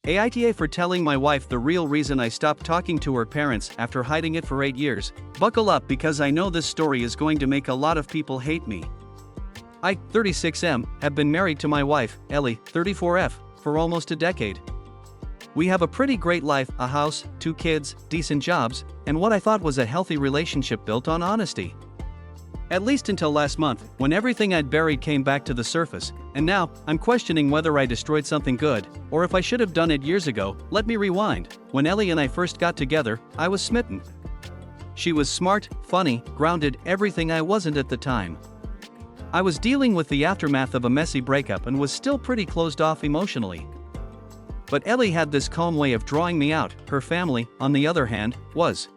AITA for telling my wife the real reason I stopped talking to her parents after hiding it for 8 years. Buckle up because I know this story is going to make a lot of people hate me. I, 36M, have been married to my wife, Ellie, 34F, for almost a decade. We have a pretty great life, a house, 2 kids, decent jobs, and what I thought was a healthy relationship built on honesty. At least until last month, when everything I'd buried came back to the surface, and now, I'm questioning whether I destroyed something good, or if I should have done it years ago. Let me rewind. When Ellie and I first got together, I was smitten. She was smart, funny, grounded, everything I wasn't at the time. I was dealing with the aftermath of a messy breakup and was still pretty closed off emotionally. But Ellie had this calm way of drawing me out. Her family, on the other hand, was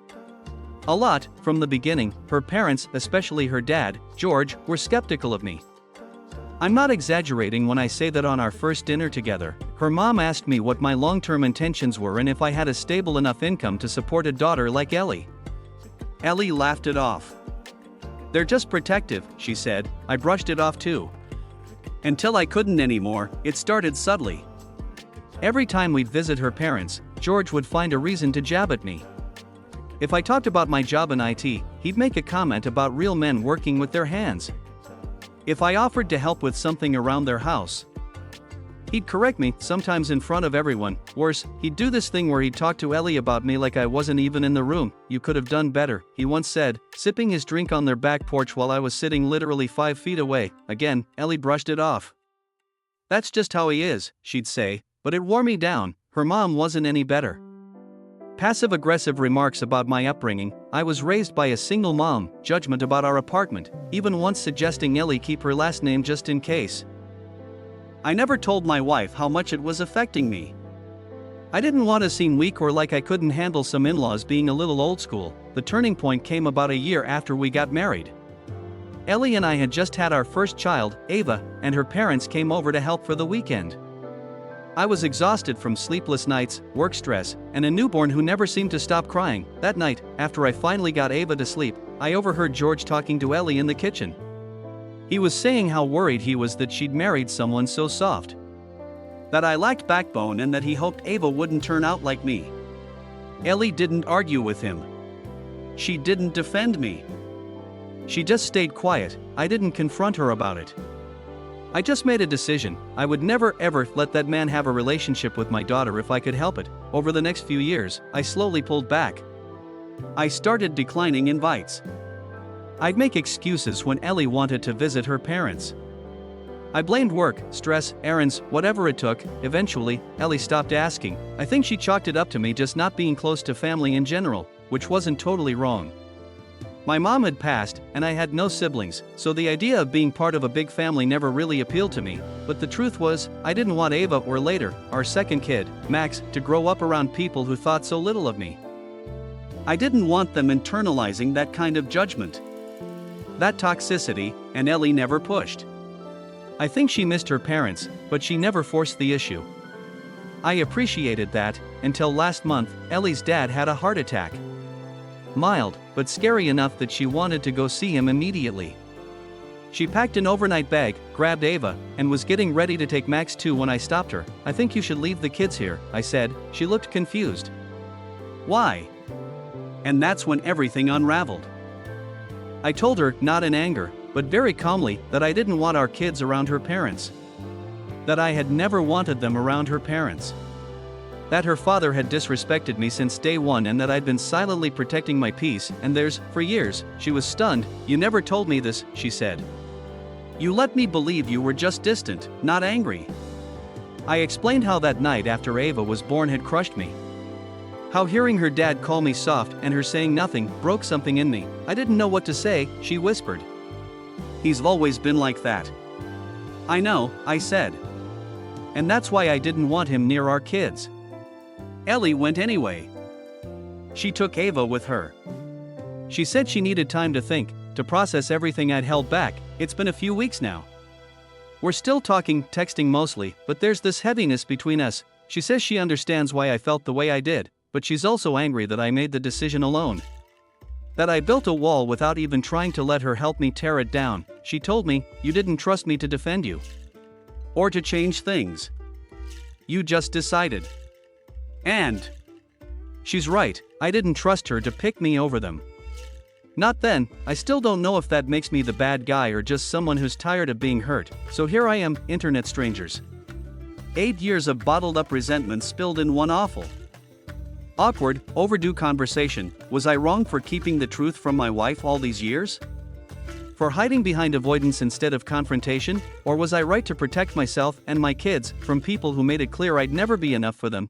a lot. From the beginning, her parents, especially her dad, George, were skeptical of me. I'm not exaggerating when I say that on our first dinner together, her mom asked me what my long-term intentions were and if I had a stable enough income to support a daughter like Ellie. Ellie laughed it off. "They're just protective," she said. I brushed it off too. Until I couldn't anymore. It started subtly. Every time we'd visit her parents, George would find a reason to jab at me. If I talked about my job in IT, he'd make a comment about real men working with their hands. If I offered to help with something around their house, he'd correct me, sometimes in front of everyone. Worse, he'd do this thing where he'd talk to Ellie about me like I wasn't even in the room. "You could have done better," he once said, sipping his drink on their back porch while I was sitting literally 5 feet away. Again, Ellie brushed it off. "That's just how he is," she'd say, but it wore me down. Her mom wasn't any better. Passive-aggressive remarks about my upbringing. I was raised by a single mom. Judgment about our apartment, even once suggesting Ellie keep her last name just in case. I never told my wife how much it was affecting me. I didn't want to seem weak or like I couldn't handle some in-laws being a little old school. The turning point came about a year after we got married. Ellie and I had just had our first child, Ava, and her parents came over to help for the weekend. I was exhausted from sleepless nights, work stress, and a newborn who never seemed to stop crying. That night, after I finally got Ava to sleep, I overheard George talking to Ellie in the kitchen. He was saying how worried he was that she'd married someone so soft, that I lacked backbone, and that he hoped Ava wouldn't turn out like me. Ellie didn't argue with him. She didn't defend me. She just stayed quiet. I didn't confront her about it. I just made a decision. I would never ever let that man have a relationship with my daughter if I could help it. Over the next few years, I slowly pulled back. I started declining invites. I'd make excuses when Ellie wanted to visit her parents. I blamed work, stress, errands, whatever it took. Eventually, Ellie stopped asking. I think she chalked it up to me just not being close to family in general, which wasn't totally wrong. My mom had passed, and I had no siblings, so the idea of being part of a big family never really appealed to me. But the truth was, I didn't want Ava or later, our second kid, Max, to grow up around people who thought so little of me. I didn't want them internalizing that kind of judgment, that toxicity, and Ellie never pushed. I think she missed her parents, but she never forced the issue. I appreciated that, until last month, Ellie's dad had a heart attack. Mild, but scary enough that she wanted to go see him immediately. She packed an overnight bag, grabbed Ava, and was getting ready to take Max too when I stopped her. "I think you should leave the kids here," I said. She looked confused. "Why?" And that's when everything unraveled. I told her, not in anger, but very calmly, that I didn't want our kids around her parents. That I had never wanted them around her parents. That her father had disrespected me since day one, and that I'd been silently protecting my peace and theirs for years. She was stunned. "You never told me this," she said. "You let me believe you were just distant, not angry." I explained how that night after Ava was born had crushed me. How hearing her dad call me soft and her saying nothing broke something in me. I didn't know what to say, she whispered. "He's always been like that." "I know," I said. "And that's why I didn't want him near our kids." Ellie went anyway. She took Ava with her. She said she needed time to think, to process everything I'd held back. It's been a few weeks now. We're still talking, texting mostly, but there's this heaviness between us. She says she understands why I felt the way I did, but she's also angry that I made the decision alone. That I built a wall without even trying to let her help me tear it down. She told me, "You didn't trust me to defend you, or to change things. You just decided." And she's right, I didn't trust her to pick me over them. Not then. I still don't know if that makes me the bad guy or just someone who's tired of being hurt, so here I am, internet strangers. 8 years of bottled up resentment spilled in one awkward, overdue conversation. Was I wrong for keeping the truth from my wife all these years? For hiding behind avoidance instead of confrontation? Or was I right to protect myself and my kids from people who made it clear I'd never be enough for them?